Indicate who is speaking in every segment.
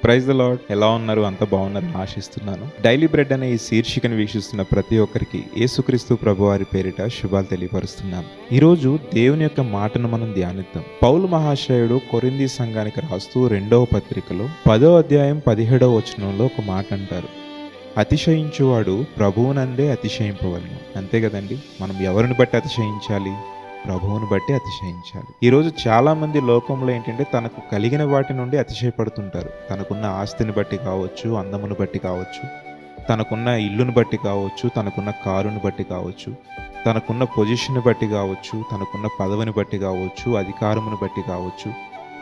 Speaker 1: Praise the lord. ఎలా ఉన్నారు? అంత బాగున్నారని ఆశిస్తున్నాను. డైలీ బ్రెడ్ అనే ఈ శీర్షికను వీక్షిస్తున్న ప్రతి ఒక్కరికి యేసుక్రీస్తు ప్రభువారి పేరిట శుభాలు తెలియపరుస్తున్నాను. ఈరోజు దేవుని యొక్క మాటను మనం ధ్యానిద్దాం. పౌలు మహాశయుడు కొరింథీ సంఘానికి రాస్తూ 2వ పత్రికలో 10వ అధ్యాయం 17వ వచనంలో ఒక మాట అంటారు, అతిశయించువాడు ప్రభువునందే అతిశయింపవలెను. అంతే కదండి. మనం ఎవరిని బట్టి అతిశయించాలి? ప్రభువును బట్టి అతిశయించాలి. ఈరోజు చాలా మంది లోకంలో ఏంటంటే తనకు కలిగిన వాటి నుండి అతిశయపడుతుంటారు. తనకున్న ఆస్తిని బట్టి కావచ్చు, అందమును బట్టి కావచ్చు, తనకున్న ఇల్లును బట్టి కావచ్చు, తనకున్న కారుని బట్టి కావచ్చు, తనకున్న పొజిషన్ బట్టి కావచ్చు, తనకున్న పదవిని బట్టి కావచ్చు, అధికారమును బట్టి కావచ్చు,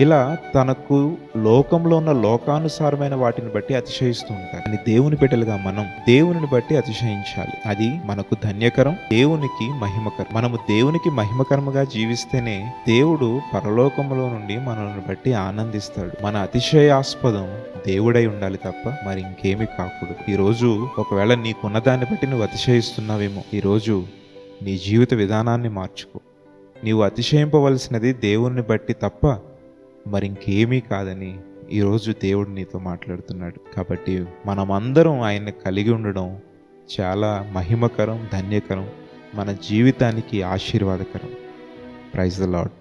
Speaker 1: ఇలా తనకు లోకంలో ఉన్న లోకానుసారమైన వాటిని బట్టి అతిశయిస్తూ ఉంటారు. అని దేవుని బిడ్డలుగా మనం దేవుని బట్టి అతిశయించాలి. అది మనకు ధన్యకరం, దేవునికి మహిమకరం. మనము దేవునికి మహిమకరముగా జీవిస్తేనే దేవుడు పరలోకంలో నుండి మనల్ని బట్టి ఆనందిస్తాడు. మన అతిశయాస్పదం దేవుడై ఉండాలి తప్ప మరి ఇంకేమీ కాకూడదు. ఈరోజు ఒకవేళ నీకున్న దాన్ని బట్టి నువ్వు అతిశయిస్తున్నావేమో, ఈరోజు నీ జీవిత విధానాన్ని మార్చుకో. నీవు అతిశయింపవలసినది దేవుణ్ణి బట్టి తప్ప మరి ఇంకేమీ కాదని ఈరోజు దేవుడు నీతో మాట్లాడుతున్నాడు. కాబట్టి మనమందరం ఆయన్ని కలిగి ఉండడం చాలా మహిమకరం, ధన్యకరం, మన జీవితానికి ఆశీర్వాదకరం. Praise the lord.